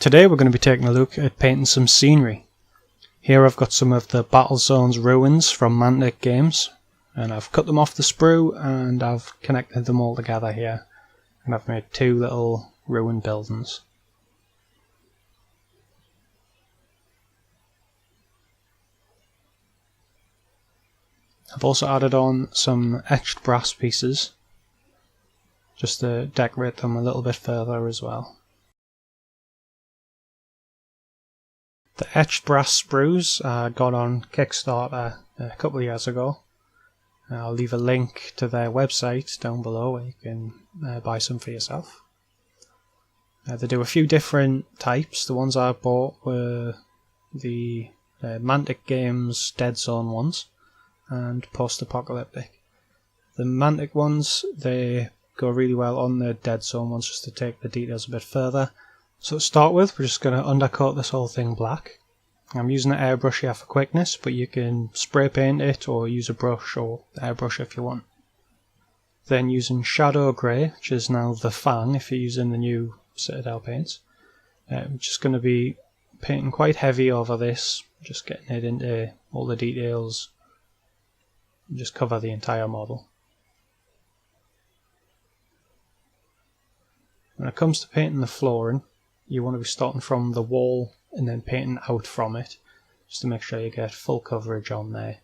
Today we're going to be taking a look at painting some scenery. Here I've got some of the Battlezones ruins from Mantic Games, and I've cut them off the sprue and I've connected them all together here, and I've made two little ruin buildings. I've also added on some etched brass pieces just to decorate them a little bit further as well. The etched brass sprues I got on Kickstarter a couple of years ago. I'll leave a link to their website down below where you can buy some for yourself. They do a few different types. The ones I bought were the Mantic Games Dead Zone ones and post-apocalyptic. The Mantic ones, they go really well on the Dead Zone ones just to take the details a bit further. So to start with, we're just going to undercoat this whole thing black. I'm using an airbrush here for quickness, but you can spray paint it or use a brush or airbrush if you want. Then using shadow grey, which is now the Fang if you're using the new Citadel paints. I'm just going to be painting quite heavy over this, just getting it into all the details and just cover the entire model. When it comes to painting the flooring, you want to be starting from the wall and then painting out from it, just to make sure you get full coverage on there.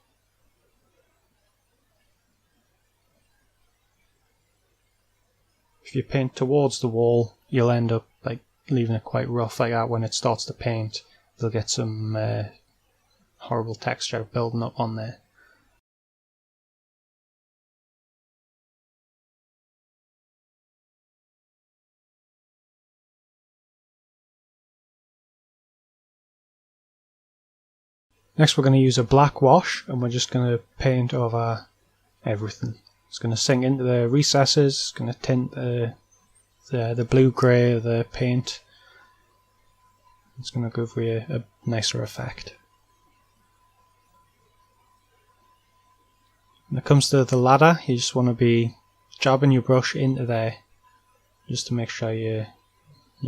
If you paint towards the wall, you'll end up like leaving it quite rough like that. When it starts to paint, you'll get some horrible texture building up on there. Next we're going to use a black wash, and we're just going to paint over everything. It's going to sink into the recesses, it's going to tint the blue-grey of the paint. It's going to give you a nicer effect. When it comes to the ladder, you just want to be jabbing your brush into there, just to make sure you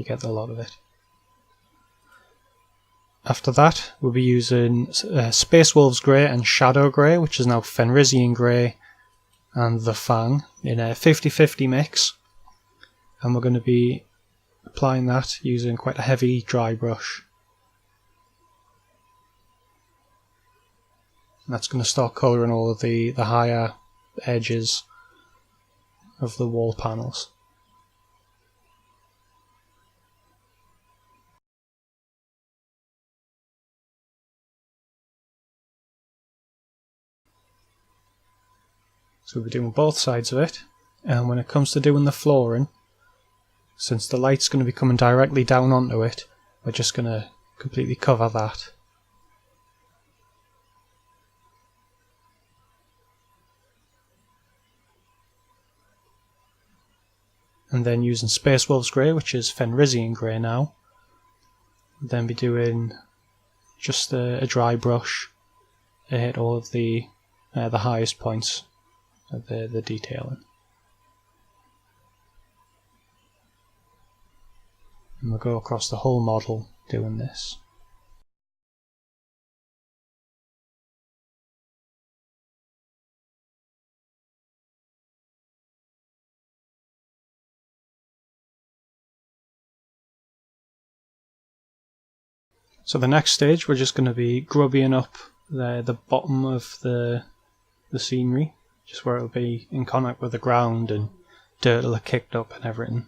get a lot of it. After that, we'll be using Space Wolves Grey and Shadow Grey, which is now Fenrisian Grey, and the Fang in a 50-50 mix. And we're going to be applying that using quite a heavy dry brush. And that's going to start colouring all of the higher edges of the wall panels. So we'll be doing both sides of it, and when it comes to doing the flooring, since the light's going to be coming directly down onto it, we're just going to completely cover that. And then using Space Wolves Grey, which is Fenrisian Grey now, then be doing just a dry brush to hit all of the highest points of the detailing. And we'll go across the whole model doing this. So the next stage, we're just going to be grubbying up the bottom of the scenery, just where it'll be in contact with the ground and dirt will have kicked up and everything.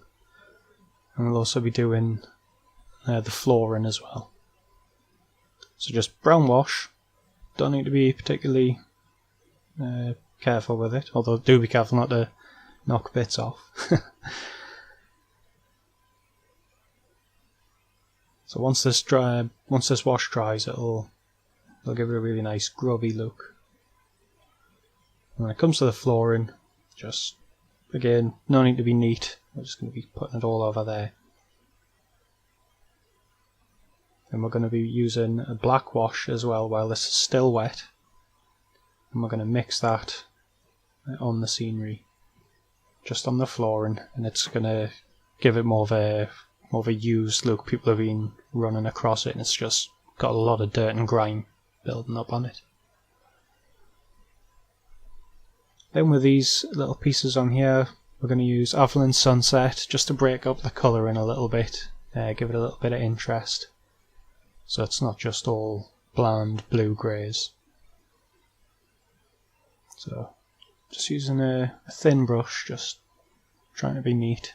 And we'll also be doing the flooring as well. So just brown wash, don't need to be particularly careful with it, although do be careful not to knock bits off. So once this wash dries, it'll give it a really nice grubby look. When it comes to the flooring, just again, no need to be neat. We're just going to be putting it all over there. And we're going to be using a black wash as well while this is still wet. And we're going to mix that on the scenery, just on the flooring, and it's going to give it more of a more of a used look. People have been running across it and it's just got a lot of dirt and grime building up on it. Then with these little pieces on here, we're going to use Avalon Sunset just to break up the colour in a little bit, give it a little bit of interest, so it's not just all bland blue greys. So just using a thin brush, just trying to be neat.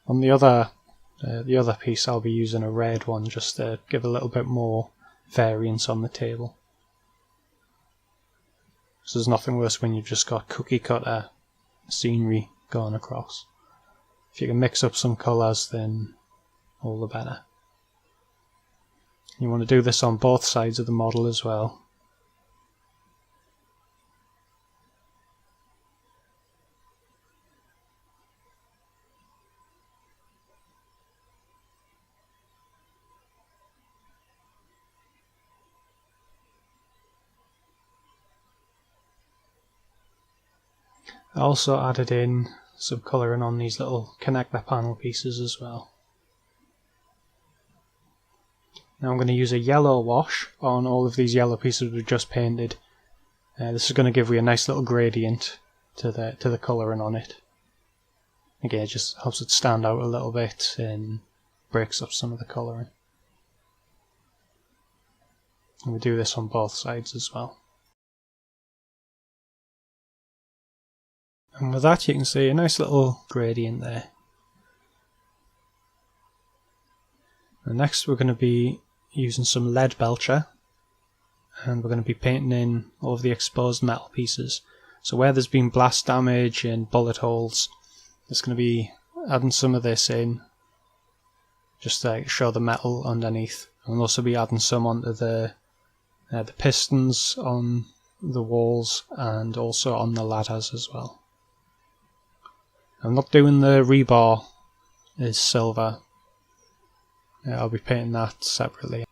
On the other piece I'll be using a red one just to give a little bit more variance on the table. So there's nothing worse when you've just got cookie cutter scenery going across. If you can mix up some colours, then all the better. You want to do this on both sides of the model as well. I also added in some colouring on these little connector panel pieces as well. Now I'm going to use a yellow wash on all of these yellow pieces we've just painted. This is going to give you a nice little gradient to the colouring on it. Again, it just helps it stand out a little bit and breaks up some of the colouring. And we do this on both sides as well. And with that you can see a nice little gradient there. And next we're going to be using some lead belcher, and we're going to be painting in all of the exposed metal pieces. So where there's been blast damage and bullet holes, it's going to be adding some of this in just to show the metal underneath. And we'll also be adding some onto the pistons on the walls and also on the ladders as well. I'm not doing the rebar as silver. I'll be painting that separately.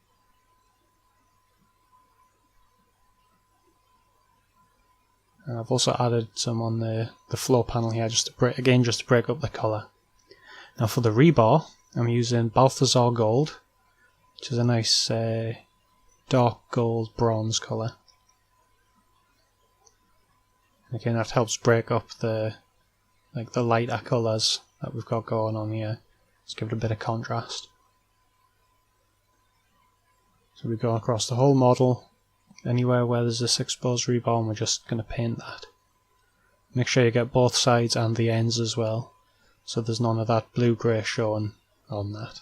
And I've also added some on the floor panel here just to break up the colour. Now for the rebar, I'm using Balthazar Gold, which is a nice dark gold bronze colour. Again, that helps break up the lighter colours that we've got going on here. Just give it a bit of contrast. So we go across the whole model, anywhere where there's this exposed rebar, and we're just going to paint that. Make sure you get both sides and the ends as well, so there's none of that blue-grey showing on that.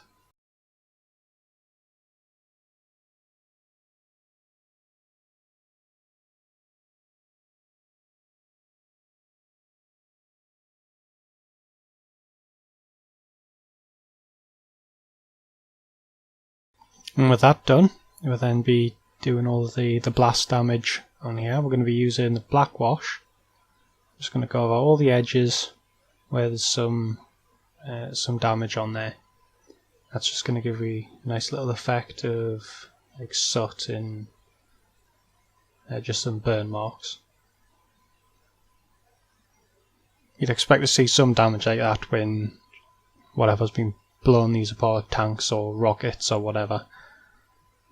And with that done, we'll then be doing all of the blast damage on here. We're going to be using the black wash. Just going to go over all the edges where there's some damage on there. That's just going to give you a nice little effect of like soot and just some burn marks. You'd expect to see some damage like that when whatever's been blowing these apart, tanks or rockets or whatever.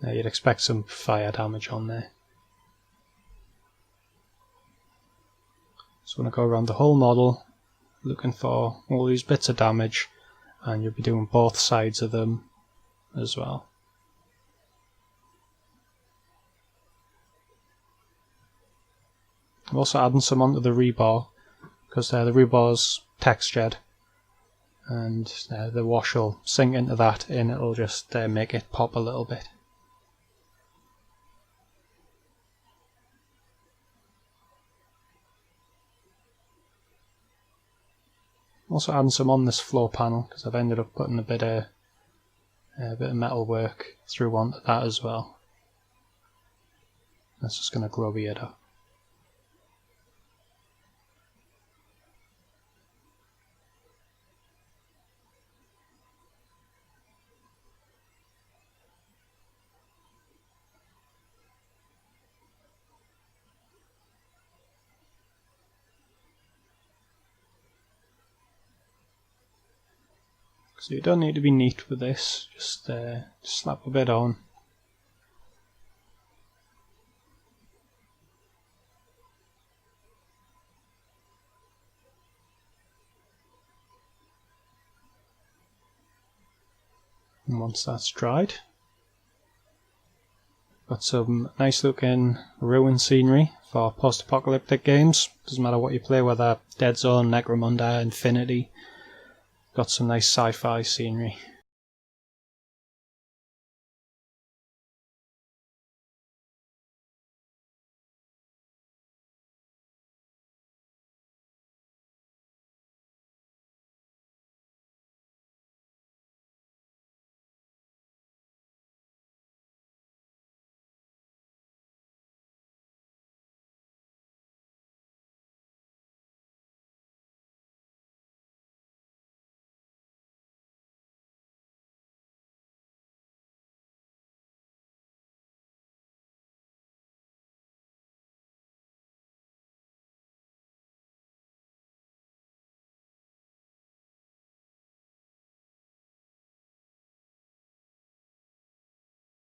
You'd expect some fire damage on there. So I'm going to go around the whole model looking for all these bits of damage, and you'll be doing both sides of them as well. I'm also adding some onto the rebar because the rebar's textured, and the wash will sink into that and it'll just make it pop a little bit. I'm also adding some on this floor panel because I've ended up putting a bit of metal work through onto that as well. That's just going to grubby it up. So you don't need to be neat with this, just slap a bit on. And once that's dried, got some nice looking ruin scenery for post-apocalyptic games. Doesn't matter what you play, whether Dead Zone, Necromunda, Infinity. Got some nice sci-fi scenery.